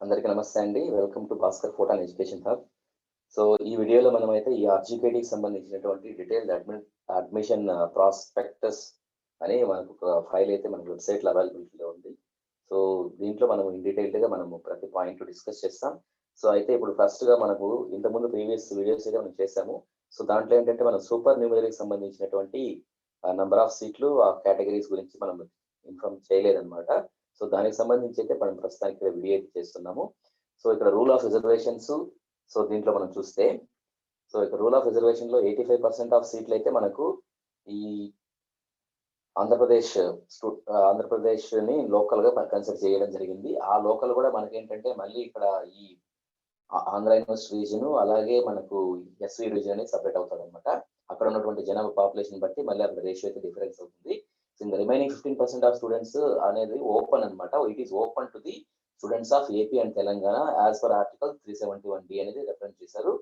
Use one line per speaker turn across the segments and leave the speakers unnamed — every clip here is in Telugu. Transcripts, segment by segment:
అందరికీ నమస్తే అండి. Welcome to Bhaskar fort and education hub. So ఈ వీడియోలో మనమైతే ఈ ఆర్జీకేటీకి సంబంధించినటువంటి డీటెయిల్డ్ అడ్మిషన్ ప్రాస్పెక్టస్ అని మనకు ఒక ఫైల్ అయితే మన వెబ్సైట్లో అవైలబిలిటీలో ఉంది. సో దీంట్లో మనం ఇన్ డీటెయిల్డ్గా మనము ప్రతి పాయింట్ డిస్కస్ చేస్తాం. సో అయితే ఇప్పుడు ఫస్ట్గా మనకు ఇంతకుముందు ప్రీవియస్ వీడియోస్ అయితే మనం చేసాము. సో దాంట్లో ఏంటంటే మనం సూపర్ న్యూమరీకి సంబంధించినటువంటి నంబర్ ఆఫ్ సీట్లు ఆ కేటగిరీస్ గురించి మనం ఇన్ఫార్మ్ చేయలేదన్నమాట. సో దానికి సంబంధించి అయితే మనం ప్రస్తుతానికి వీడియో అయితే చేస్తున్నాము. సో ఇక్కడ రూల్ ఆఫ్ రిజర్వేషన్స్. సో దీంట్లో మనం చూస్తే సో ఇక్కడ రూల్ ఆఫ్ రిజర్వేషన్ లో 85% ఆఫ్ సీట్లు అయితే మనకు ఈ ఆంధ్రప్రదేశ్ ని లోకల్ గా కన్సిడర్ చేయడం జరిగింది. ఆ లోకల్ కూడా మనకేంటంటే మళ్ళీ ఇక్కడ ఈ ఆంధ్ర యూనివర్సిటీ రీజన్ అలాగే మనకు ఎస్వి రీజన్ అనేది సపరేట్ అవుతుంది అనమాట. అక్కడ ఉన్నటువంటి జనాభా పాపులేషన్ బట్టి మళ్ళీ అక్కడ రేషియో అయితే డిఫరెన్స్ అవుతుంది. రిమైనింగ్ 15% ఆఫ్ స్టూడెంట్స్ అనేది ఓపెన్ అనమాట. It is open to the students of AP and Telangana as per article 371D అనేది రెఫరెన్స్ చేశారు.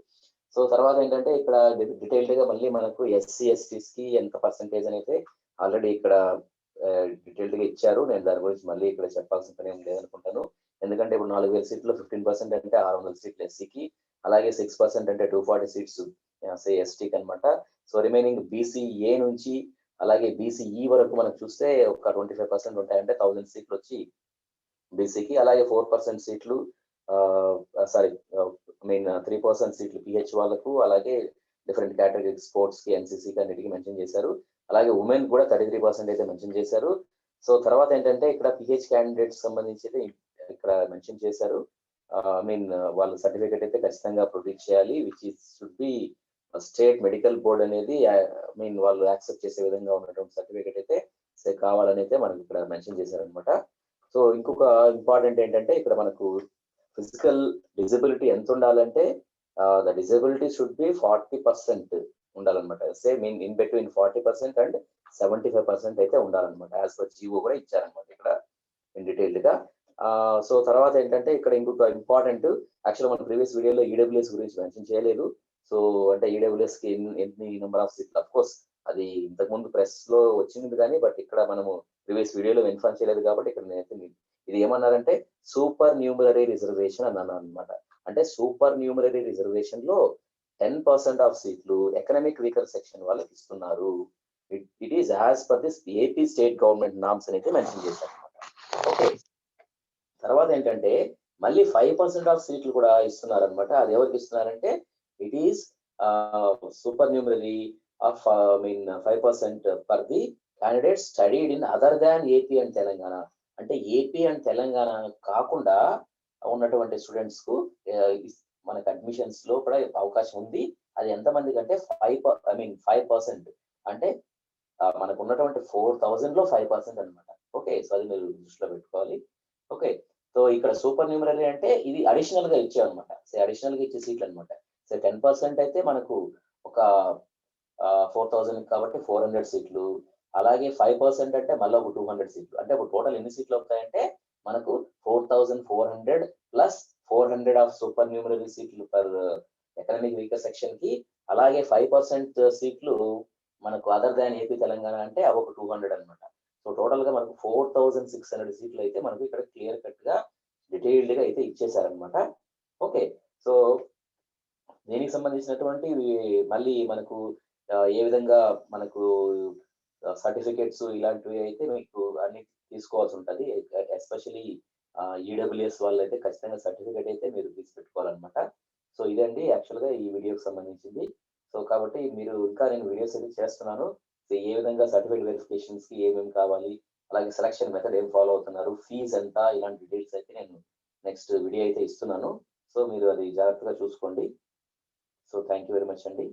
సో తర్వాత ఏంటంటే ఇక్కడ డీటెయిల్డ్ గా మళ్ళీ మనకు ఎస్సీ ఎస్టీస్ కి ఎంత పర్సెంటేజ్ అనేది ఆల్రెడీ ఇక్కడ డీటెయిల్డ్ గా ఇచ్చారు. నేను దాని గురించి మళ్ళీ ఇక్కడ చెప్పాల్సిన పని ఏం లేదనుకుంటాను. ఎందుకంటే ఇప్పుడు 4000 సీట్లు 15% అంటే 600 సీట్లు ఎస్సీకి, అలాగే 6% అంటే 240 సీట్స్ ఎస్టీకి అనమాట. సో రిమైనింగ్ బీసీఏ నుంచి అలాగే బీసీఈ వరకు మనం చూస్తే ఒక 25% ఉంటాయంటే 1000 సీట్లు వచ్చి బీసీకి, అలాగే 4% సీట్లు 3% సీట్లు పిహెచ్ వాళ్ళకు, అలాగే డిఫరెంట్ కేటగిరీ స్పోర్ట్స్ కి ఎన్సీసీకి అన్నిటికీ మెన్షన్ చేశారు. అలాగే ఉమెన్ కూడా 33% అయితే మెన్షన్ చేశారు. సో తర్వాత ఏంటంటే ఇక్కడ పిహెచ్ క్యాండిడేట్స్ సంబంధించి అయితే ఇక్కడ మెన్షన్ చేశారు. వాళ్ళ సర్టిఫికేట్ అయితే ఖచ్చితంగా ప్రొడ్యూస్ చేయాలి, which should be state medical board అనేది వాళ్ళు యాక్సెప్ట్ చేసే విధంగా ఉన్నటువంటి సర్టిఫికేట్ అయితే కావాలని అయితే మనకి ఇక్కడ మెన్షన్ చేశారనమాట. సో ఇంకొక ఇంపార్టెంట్ ఏంటంటే ఇక్కడ మనకు ఫిజికల్ డిజబిలిటీ ఎంత ఉండాలంటే ద డిజబిలిటీ షుడ్ బి 40% ఉండాలన్నమాట. సేమ్ ఇన్ బిట్వీన్ 40% అండ్ 75% అయితే ఉండాలన్నమాట. యాజ్ పర్ జీవో కూడా ఇచ్చారనమాట ఇక్కడ ఇన్ డీటెయిల్డ్ గా. సో తర్వాత ఏంటంటే ఇక్కడ ఇంకొక ఇంపార్టెంట్, యాక్చువల్ మన ప్రీవియస్ వీడియోలో ఈడబ్ల్యూఎస్ గురించి మెన్షన్ చేయలేదు. సో అంటే ఈడబ్ల్యూఎస్ కి ఎన్ని నెంబర్ ఆఫ్ సీట్లు, అఫ్ కోర్స్ అది ఇంతకుముందు ప్రెస్ లో వచ్చింది కానీ బట్ ఇక్కడ మనము ప్రీవియస్ వీడియోలో ఇన్ఫార్మ్ చేయలేదు కాబట్టి ఇక్కడ నేనైతే ఇది ఏమన్నారంటే సూపర్ న్యూమరరీ రిజర్వేషన్ అన్నాను అనమాట. అంటే సూపర్ న్యూమరరీ రిజర్వేషన్ లో 10% ఆఫ్ సీట్లు ఎకనామిక్ వీకర్ సెక్షన్ వాళ్ళకి ఇస్తున్నారు. It is as per this AP state government norms అని అయితే మెన్షన్ చేశారు అనమాట. ఓకే, తర్వాత ఏంటంటే మళ్ళీ 5% ఆఫ్ సీట్లు కూడా ఇస్తున్నారు అనమాట. అది ఎవరికి ఇస్తున్నారంటే it is super numerary of 5% for the candidate studied in other than AP and Telangana. అంటే ఏపీ అండ్ తెలంగాణ కాకుండా ఉన్నటువంటి స్టూడెంట్స్ కు మనకు అడ్మిషన్స్ లో కూడా అవకాశం ఉంది. అది ఎంతమందికి అంటే 5%. అంటే మనకు ఉన్నటువంటి 4000 లో 5% అనమాట. ఓకే, సో అది మీరు దృష్టిలో పెట్టుకోవాలి. ఓకే, సో ఇక్కడ సూపర్ న్యూమరరీ అంటే ఇది అడిషనల్ గా ఇచ్చారనమాట. అడిషనల్ గా ఇచ్చే సీట్లు అనమాట. 10% అయితే మనకు ఒక 4000 కాబట్టి 400 సీట్లు, అలాగే 5% అంటే మళ్ళీ ఒక 200 సీట్లు. అంటే ఇప్పుడు టోటల్ ఎన్ని సీట్లు అవుతాయంటే మనకు 4400 ప్లస్ 400 ఆఫ్ సూపర్ న్యూమరరీ సీట్లు పర్ ఎకనామిక్ వీకర్ సెక్షన్ కి, అలాగే 5% సీట్లు మనకు అదర్ దాన్ ఏపీ తెలంగాణ అంటే అవి ఒక 200 అనమాట. సో టోటల్ గా మనకు 4600 సీట్లు అయితే మనకు ఇక్కడ క్లియర్ కట్ గా డీటెయిల్డ్ గా అయితే ఇచ్చేసారనమాట. ఓకే, సో దీనికి సంబంధించినటువంటి మళ్ళీ మనకు ఏ విధంగా మనకు సర్టిఫికేట్స్ ఇలాంటివి అయితే మీకు అన్ని తీసుకోవాల్సి ఉంటుంది. ఎస్పెషలీ ఈడబ్ల్యూఎస్ వాళ్ళు అయితే ఖచ్చితంగా సర్టిఫికేట్ అయితే మీరు తీసి పెట్టుకోవాలన్నమాట. సో ఇదండి యాక్చువల్ గా ఈ వీడియోకి సంబంధించింది. సో కాబట్టి మీరు ఇంకా నేను వీడియోస్ అయితే చేస్తున్నాను. సో ఏ విధంగా సర్టిఫికేట్ వెరిఫికేషన్స్ కి ఏమేమి కావాలి, అలాగే సెలక్షన్ మెథడ్ ఏం ఫాలో అవుతున్నారు, ఫీజ్ ఎంత, ఇలాంటి డీటెయిల్స్ అయితే నేను నెక్స్ట్ వీడియో అయితే ఇస్తున్నాను. సో మీరు అది జాగ్రత్తగా చూసుకోండి. So thank you very much అండి.